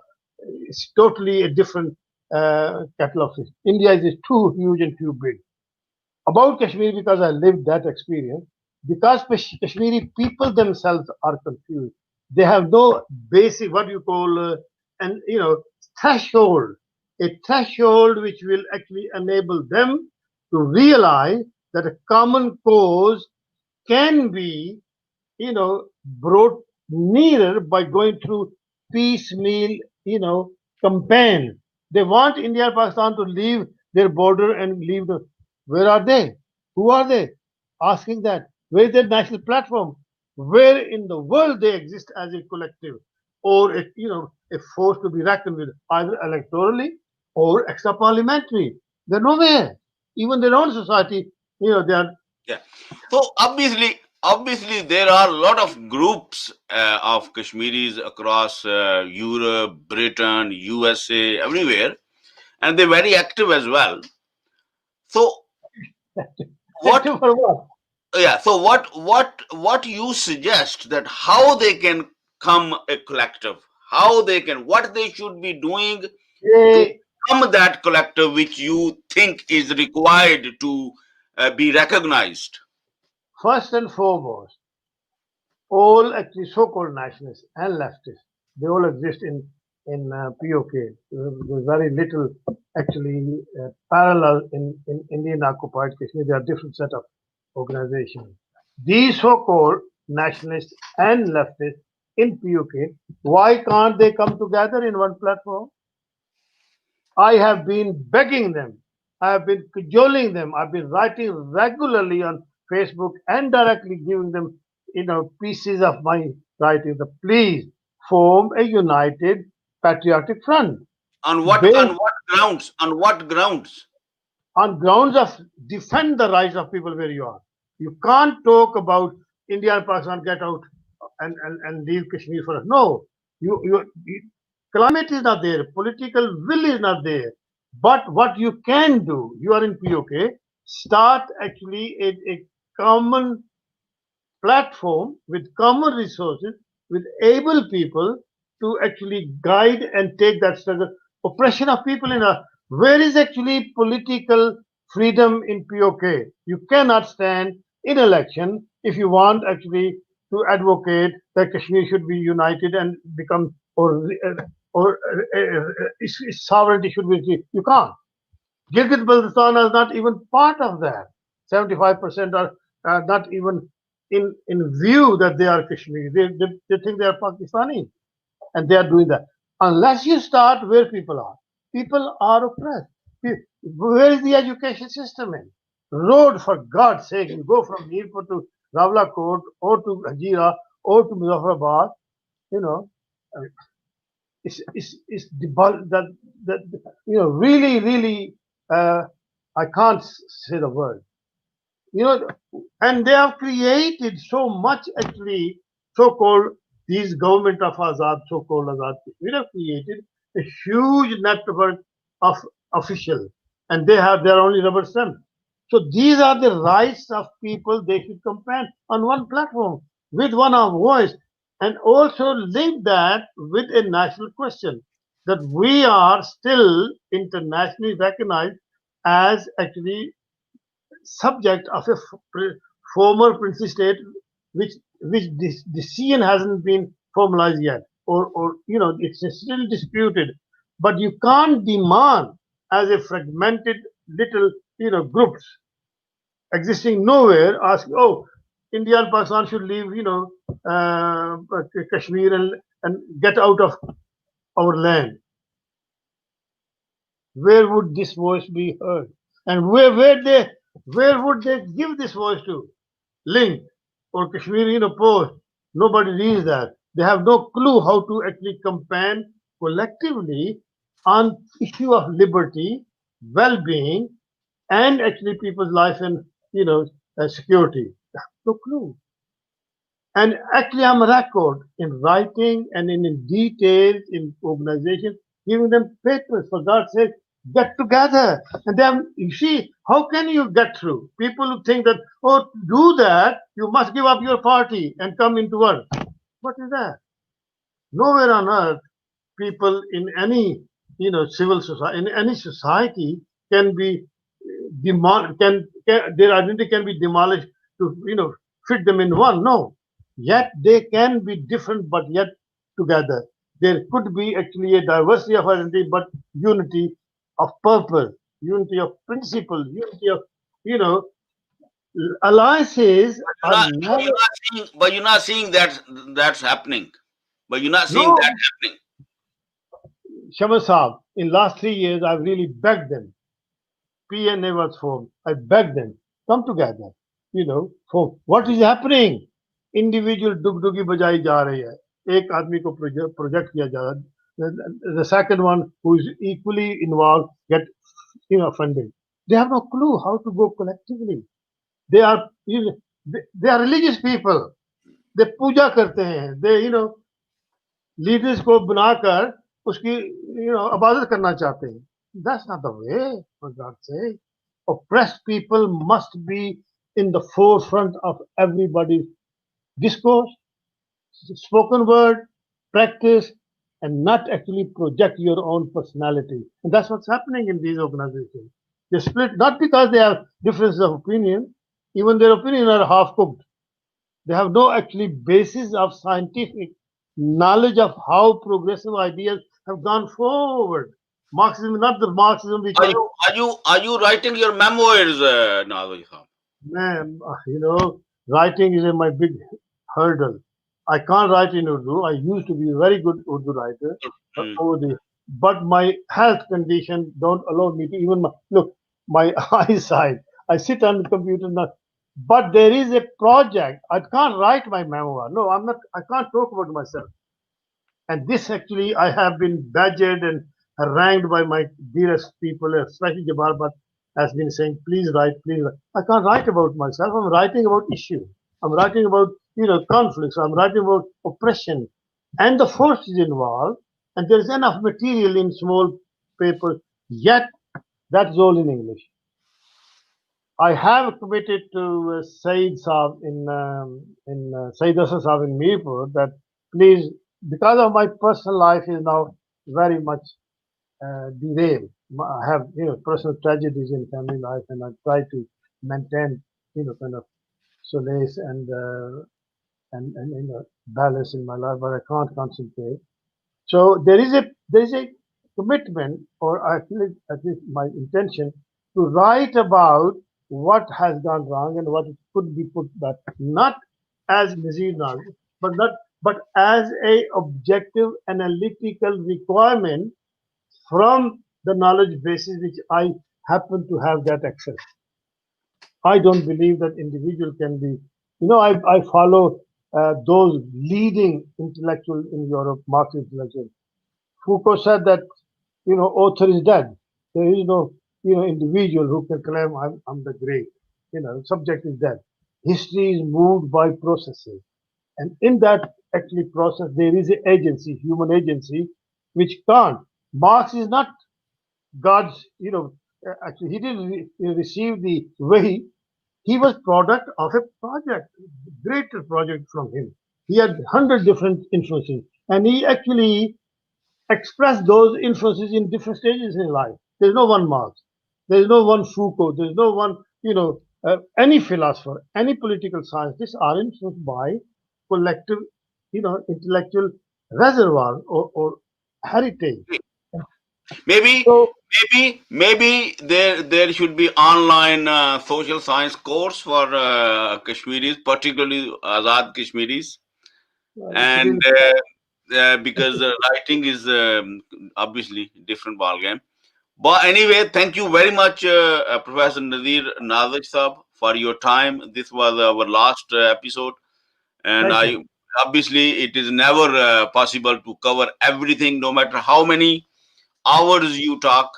It's totally a different kettle of fish. India is too huge and too big. about Kashmir because I lived that experience. Because Kashmiri people themselves are confused. They have no basic what you call an threshold, a threshold which will actually enable them to realize that a common cause can be brought nearer by going through piecemeal, campaign. They want India and Pakistan to leave their border and leave the. Where are they? Who are they? Asking that. Where is their national platform? Where in the world they exist as a collective, or a force to be reckoned with, either electorally or extra parliamentary? They're nowhere. Even their own society, they are. Yeah. So obviously, there are a lot of groups of Kashmiris across Europe, Britain, USA, everywhere, and they're very active as well. So what? Active for what? Yeah. So what you suggest that how they can come a collective, how they can, what they should be doing to They become that collective which you think is required to be recognized. first and foremost, all actually so-called nationalists and leftists, they all exist in POK. There's very little actually parallel in Indian occupied Kashmir. There are different set of organizations. These so-called nationalists and leftists in POK, why can't they come together in one platform? I have been begging them. I have been cajoling them. I've been writing regularly on Facebook and directly giving them, pieces of my writing. The please form a united patriotic front On based what grounds? On what grounds? on grounds of defend the rights of people where you are. You can't talk about India and Pakistan get out and leave Kashmir for us. No, you climate is not there, political will is not there. But what you can do, you are in POK, start actually a common platform with common resources, with able people to actually guide and take that struggle. Oppression of people in a where is actually political freedom in POK? You cannot stand in election if you want actually to advocate that Kashmir should be united and become or its sovereignty should be achieved. You can't. Gilgit Baltistan is not even part of that. 75% are not even in view that they are Kashmiri. They think they are Pakistani and they are doing that. Unless you start where people are oppressed. Where is the education system in? Road, for God's sake, you go from Mirpur to Rawalakot or to Hajira or to Muzaffarabad, you know, I mean, it's the that really really uh, I can't say the word you know and they have created so much actually so-called these government of Azad so-called Azad we have created a huge network of officials and they have their only rubber stamp. So these are the rights of people they should campaign on one platform with one of voice and also link that with a national question that we are still internationally recognized as actually subject of a former princely state which this decision hasn't been formalized yet or it's still disputed but you can't demand as a fragmented little groups existing nowhere ask oh India and Pakistan should leave Kashmir and get out of our land. Where would this voice be heard and where would they give this voice to? Link or Kashmiri Post. Nobody reads that. They have no clue how to actually campaign collectively on issue of liberty, well-being, and actually people's life and security. No clue. And actually, I'm a record in writing and in details in organization, giving them papers for God's sake. Get together, and then you see how can you get through? People who think that oh, to do that you must give up your party and come into work. What is that? Nowhere on earth people in any civil society in any society can be demand can their identity can be demolished to fit them in one. No, yet they can be different, but yet together. There could be actually a diversity of identity, but unity of purpose, unity of principle, unity of you know alliances You're are not, but never you're not seeing, but you're not seeing that that's happening. But you're not seeing that no. happening. Shams Saab, in last 3 years, I've really begged them. PNA was formed. I begged them, come together. For what is happening? Individual डुगडुगी बजाई जा रही है. एक आदमी को project किया जा रहा है. The second one who is equally involved get funded. They have no clue how to go collectively. They are they are religious people. They पूजा करते हैं. They लीडर्स को बनाकर उसकी इबादत करना चाहते हैं. That's not the way, for God's sake. Oppressed people must be in the forefront of everybody's discourse, spoken word, practice, and not actually project your own personality. And that's what's happening in these organizations. They split not because they have differences of opinion, even their opinion are half cooked. They have no actually basis of scientific knowledge of how progressive ideas have gone forward. Marxism, not the Marxism which Are was, you writing your memoirs, Nazir Haq? man, writing is my big hurdle. I can't write in Urdu. I used to be a very good Urdu writer Mm. over the, but my health condition don't allow me to even look my eyesight. I sit on the computer now, but there is a project. I can't write my memoir. No, I'm not. I can't talk about myself. And this actually, I have been badgered and harangued by my dearest people, especially Jabal Bhatt has been saying, please write, please write. I can't write about myself. I'm writing about issues. I'm writing about, conflicts. I'm writing about oppression and the forces involved. And there's enough material in small papers. Yet, that's all in English. I have committed to Said Saab in Said Hassan Saab in Mirpur that please, because of my personal life is now very much derailed. I have personal tragedies in family life, and I try to maintain kind of solace and balance in my life, but I can't concentrate. So there is a commitment, or at least my intention, to write about what has gone wrong and what could be put back, not as Nazir Nazi, but as a objective analytical requirement from the knowledge basis which I happen to have that access. I don't believe that individual can be. I follow those leading intellectuals in Europe, Marxist intellectuals. Foucault said that author is dead. There is no individual who can claim I'm the great. Subject is dead. History is moved by processes, and in that actually process there is an agency, human agency, which can't. Marx is not God's. Actually he didn't receive the way. He was product of a project, greater project from him. He had 100 different influences, and he actually express those influences in different stages in life. There's no one Marx. There's no one Foucault. There's no one, any philosopher, any political science. These are influenced by collective, intellectual reservoir or heritage. Maybe, So maybe there should be online social science course for Kashmiris, particularly Azad Kashmiris, it's and really because writing is obviously different ballgame. But anyway, thank you very much, Professor Nadir Nazish Saab, for your time. This was our last episode, and thank you. I obviously it is never possible to cover everything, no matter how many hours you talk.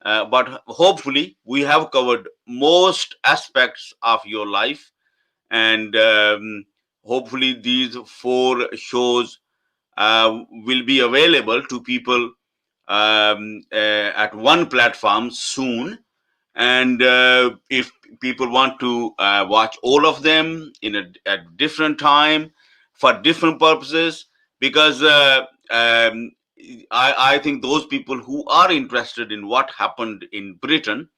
But hopefully, we have covered most aspects of your life, and hopefully, these 4 shows will be available to people at one platform soon. And if people want to watch all of them in at different time for different purposes, because I think those people who are interested in what happened in Britain,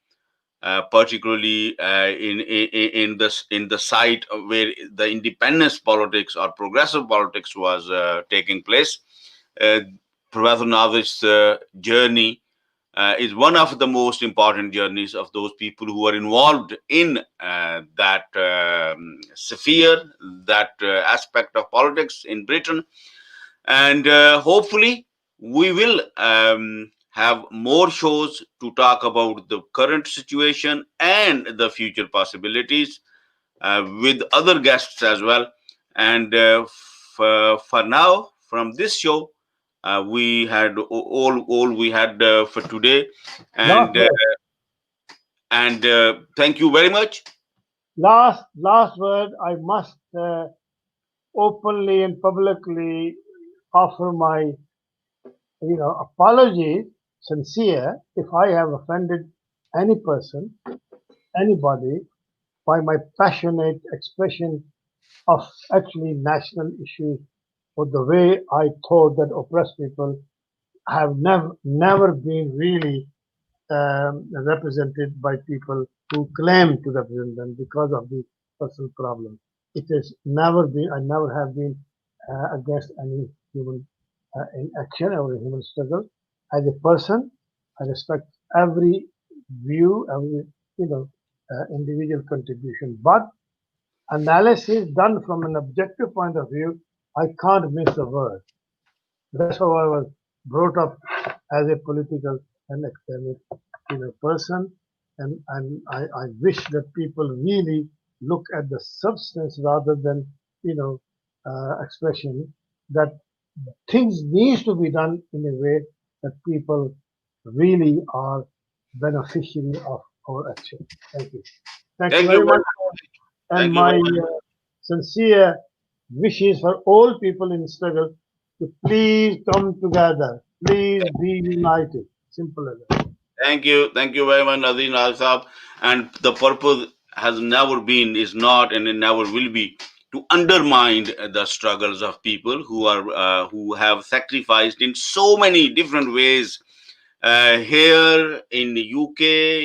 particularly in the site where the independence politics or progressive politics was taking place. Uh, Professor Nazish's journey is one of the most important journeys of those people who are involved in that sphere, that aspect of politics in Britain. And hopefully, we will have more shows to talk about the current situation and the future possibilities with other guests as well. And for now, from this show, we had all we had for today, Last and word. thank you very much. Last word. I must openly and publicly offer my apology, sincere, if I have offended any person, anybody, by my passionate expression of actually national issues or the way I thought that oppressed people have never been really represented by people who claim to represent them because of the personal problem. It has never been, I never have been against any human in action or human struggle. As a person, I respect every view, every individual contribution. But analysis done from an objective point of view, I can't miss a word. That's how I was brought up as a political and academic person. And I wish that people really look at the substance rather than, expression, that things needs to be done in a way that people really are beneficiary of our action. Thank you. Thank you Thank you very very much. much. And Thank you my very much. sincere wishes for all people in struggle to please come together. Please be united. Simple as that. Thank you very much, Nazir Saab. And the purpose has never been, is not, and it never will be to undermine the struggles of people who have sacrificed in so many different ways here in the UK,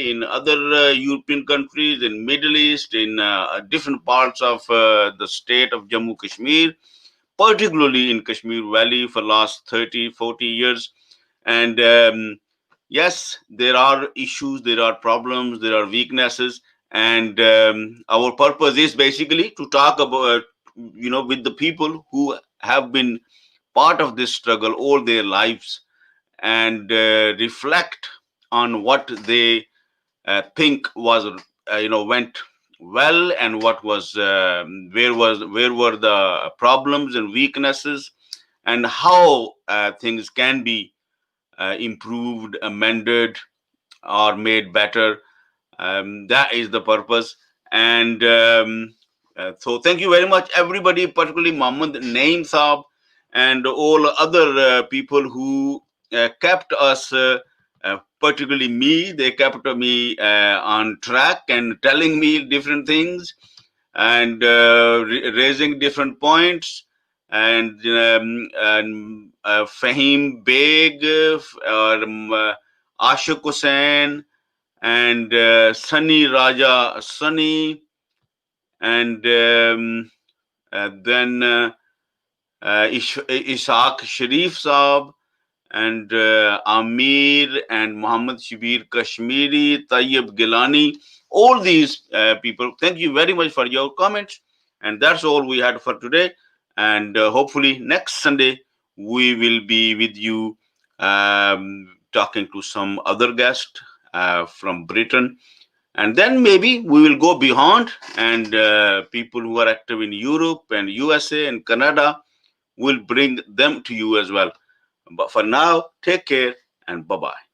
in other European countries, in Middle East, in different parts of the state of Jammu Kashmir, particularly in Kashmir Valley for last 30, 40 years. And yes, there are issues, there are problems, there are weaknesses. And our purpose is basically to talk about, with the people who have been part of this struggle all their lives, and reflect on what they think was went well, and what was where were the problems and weaknesses, and how things can be improved, amended, or made better. That is the purpose. And so thank you very much, everybody, particularly Mohammed Naeem Saab and all other people who kept us, particularly me, they kept me on track and telling me different things, and raising different points. And Fahim Beg, or Ashok Hussain, and Sunny Raja Sunny, and then Ishaq Sharif Saab, and Amir, and Muhammad Shabir Kashmiri, Tayyib Gilani, all these people. Thank you very much for your comments. And that's all we had for today. And hopefully next Sunday we will be with you, talking to some other guest from Britain. And then maybe we will go beyond, and people who are active in Europe and USA and Canada will bring them to you as well. But for now, take care and bye bye.